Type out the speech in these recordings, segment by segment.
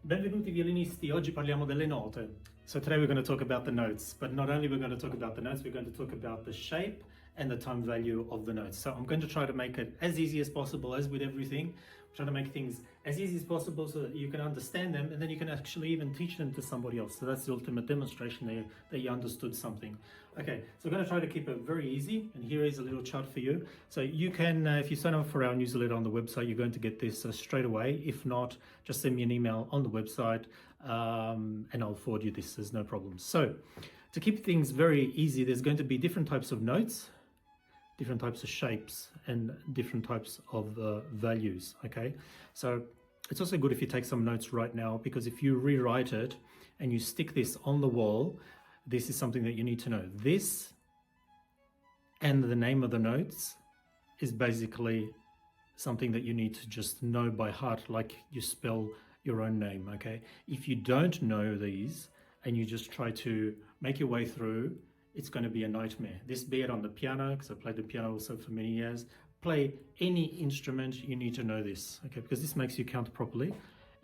Benvenuti violinisti, oggi parliamo delle note. So today we're going to talk about the notes, but not only we're going to talk about the notes, we're going to talk about the shape and the time value of the notes. So I'm going to try to make it as easy as possible, as with everything. I'm trying to make things as easy as possible so that you can understand them and then you can actually even teach them to somebody else. So that's the ultimate demonstration that you understood something. Okay, so we're going to try to keep it very easy, and here is a little chart for you. So you can, if you sign up for our newsletter on the website, you're going to get this straight away. If not, just send me an email on the website and I'll forward you this, there's no problem. So to keep things very easy, there's going to be different types of notes, different types of shapes, and different types of values, okay? So it's also good if you take some notes right now, because if you rewrite it and you stick this on the wall, this is something that you need to know. This and the name of the notes is basically something that you need to just know by heart, like you spell your own name, okay? If you don't know these and you just try to make your way through, it's going to be a nightmare. This, be it on the piano, because I played the piano also for many years, play any instrument, you need to know this, okay? Because this makes you count properly,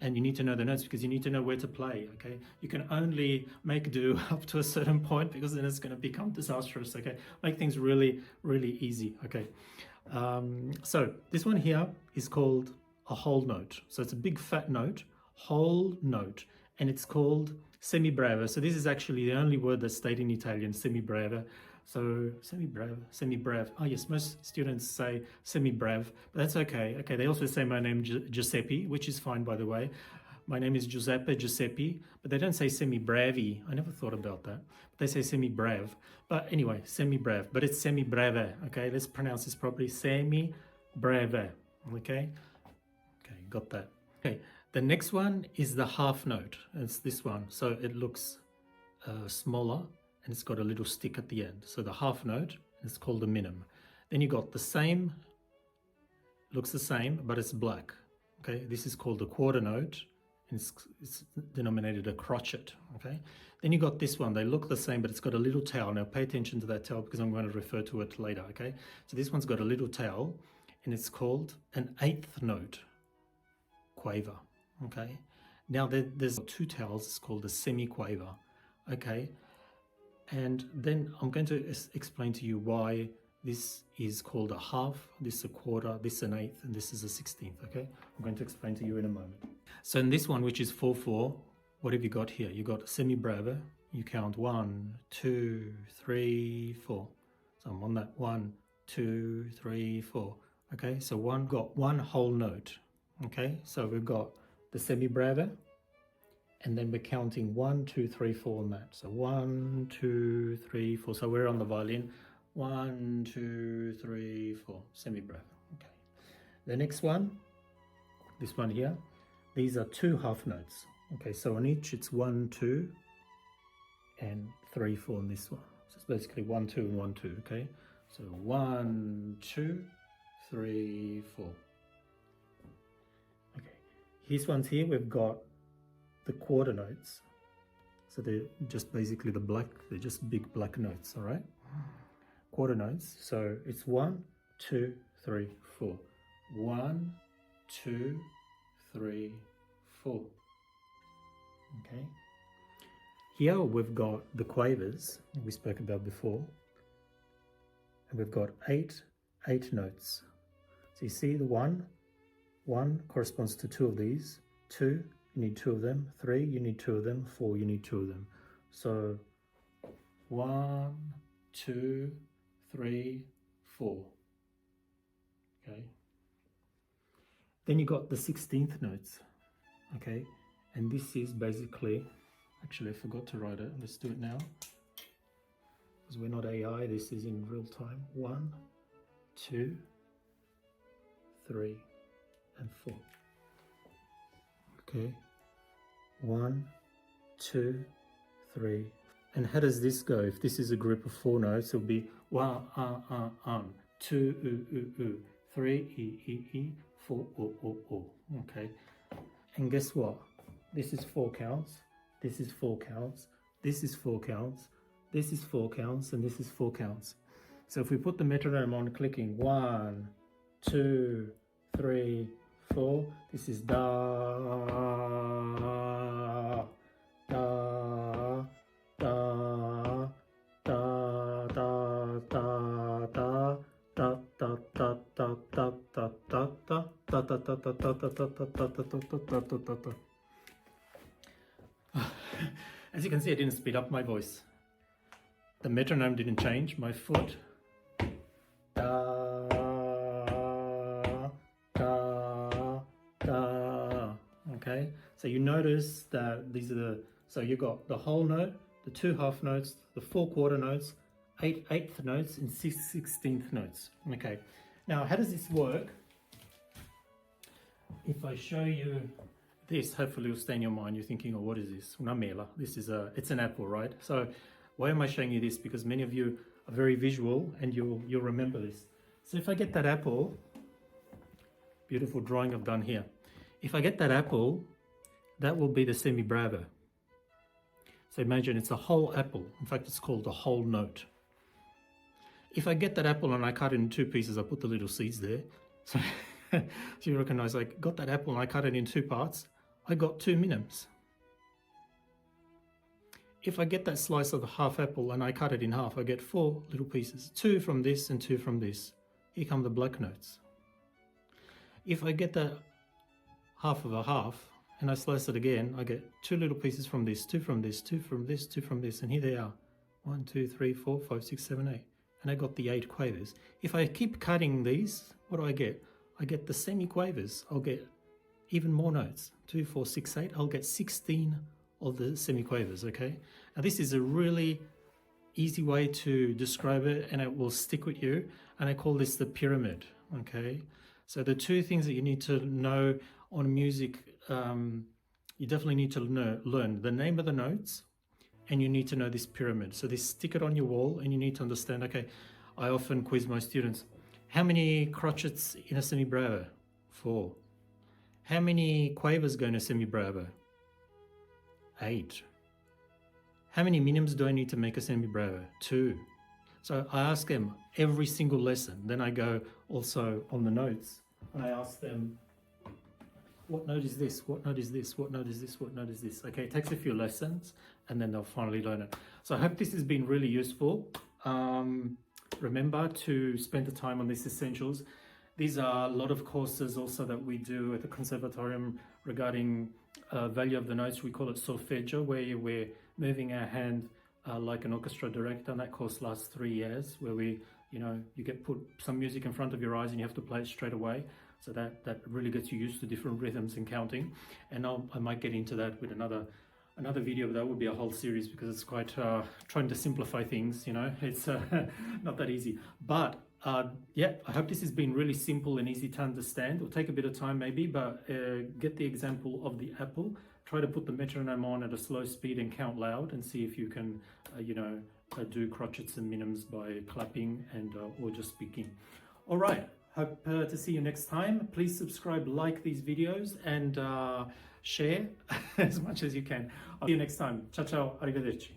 and you need to know the notes because you need to know where to play, okay? You can only make do up to a certain point, because then it's going to become disastrous, okay? Make things really, really easy, okay? So this one here is called a whole note. So it's a big fat note, whole note, and it's called semibreve. So this is actually the only word that's stated in Italian, semibreve. So semibreve. Oh yes, most students say semibreve, but that's okay. Okay, they also say my name Giuseppe, which is fine, by the way. My name is Giuseppe, but they don't say semibrevi. I never thought about that. But they say semibreve. But anyway, semibreve, but it's semibreve. Okay, let's pronounce this properly. Semibreve. Okay, got that. Okay. The next one is the half note. It's this one. So it looks smaller and it's got a little stick at the end. So the half note, it's called a minim. Then you got the same, looks the same, but it's black. Okay, this is called a quarter note, and it's denominated a crotchet. Okay, then you got this one. They look the same, but it's got a little tail. Now pay attention to that tail because I'm going to refer to it later. Okay, so this one's got a little tail and it's called an eighth note, quaver. Okay, now there's two tails, it's called a semiquaver. Okay, and then I'm going to explain to you why this is called a half, this a quarter, this an eighth, and this is a 16th. Okay, I'm going to explain to you in a moment. So in this one, which is 4/4, what have you got here? You got semibreve. You count 1, 2, 3, 4. So I'm on that 1, 2, 3, 4. Okay, so got one whole note. Okay, so we've got the semibreve, and then we're counting 1, 2, 3, 4 on that. So 1, 2, 3, 4. So we're on the violin. 1, 2, 3, 4. Semibreve. Okay. The next one, this one here, these are two half notes. Okay, so on each it's 1, 2, and 3, 4 on this one. So it's basically 1, 2, and 1, 2. Okay, so 1, 2, 3, 4. These ones here, we've got the quarter notes. So they're just basically they're just big black notes, all right? Quarter notes, so it's 1, 2, 3, 4. 1, 2, 3, 4. Okay. Here we've got the quavers we spoke about before. And we've got eight notes. So you see the one corresponds to two of these. 2, you need 2 of them. 3, you need 2 of them. 4, you need 2 of them. So 1, 2, 3, 4. Okay. Then you got the 16th notes. Okay. And this is basically, actually I forgot to write it. Let's do it now. Because we're not AI, this is in real time. 1, 2, 3, and 4. Okay, 1, 2, 3. And how does this go? If this is a group of 4 notes, it'll be 1, 2, 3, 4, okay. And guess what? This is 4 counts. This is 4 counts. This is 4 counts. This is 4 counts, and this is 4 counts. So if we put the metronome on, clicking 1, 2, 3, 4. This is da, ta ta ta ta ta ta ta ta ta ta ta ta ta ta. As you can see, I didn't speed up my voice. The metronome didn't change. My foot. Da, da, da. Okay, so you notice that these are the, so you got the whole note, the 2 half notes, the 4 quarter notes, 8 eighth notes, and 6 16th notes. Okay, now how does this work? If I show you this, hopefully it'll stay in your mind. You're thinking, oh, what is this? Una mela. This is it's an apple, right? So why am I showing you this? Because many of you are very visual and you'll remember this. So if I get that apple, beautiful drawing I've done here. If I get that apple, that will be the semibreve. So imagine it's a whole apple. In fact, it's called a whole note. If I get that apple and I cut it in 2 pieces, I put the little seeds there. So, so you recognize, I got that apple and I cut it in 2 parts, I got 2 minims. If I get that slice of the half apple and I cut it in half, I get 4 little pieces, 2 from this and 2 from this. Here come the black notes. If I get that half of a half and I slice it again, I get 2 little pieces from this, 2 from this, 2 from this, 2 from this, and here they are. 1, 2, 3, 4, 5, 6, 7, 8. And I got the 8 quavers. If I keep cutting these, what do I get? I get the semiquavers. I'll get even more notes. 2, 4, 6, 8. I'll get 16 of the semiquavers, okay? Now this is a really easy way to describe it and it will stick with you. And I call this the pyramid, okay? So the 2 things that you need to know on music, you definitely need to learn the name of the notes, and you need to know this pyramid. So this, stick it on your wall and you need to understand, okay, I often quiz my students, how many crotchets in a semibreve? 4. How many quavers go in a semibreve? 8. How many minims do I need to make a semibreve? 2. So I ask them every single lesson. Then I go also on the notes and I ask them, what note is this? What note is this? What note is this? What note is this? Okay, it takes a few lessons and then they'll finally learn it. So I hope this has been really useful. Remember to spend the time on these essentials. These are a lot of courses also that we do at the Conservatorium regarding value of the notes. We call it solfeggio, where we're moving our hand like an orchestra director, and that course lasts 3 years, where we, you get put some music in front of your eyes and you have to play it straight away. So that really gets you used to different rhythms and counting. And I might get into that with another video, but that would be a whole series because it's quite trying to simplify things, it's not that easy. But yeah, I hope this has been really simple and easy to understand. It'll take a bit of time maybe, but get the example of the apple. Try to put the metronome on at a slow speed and count loud and see if you can, do crotchets and minims by clapping and or just speaking. All right, hope to see you next time. Please subscribe, like these videos, and share as much as you can. I'll see you next time. Ciao, ciao, arrivederci.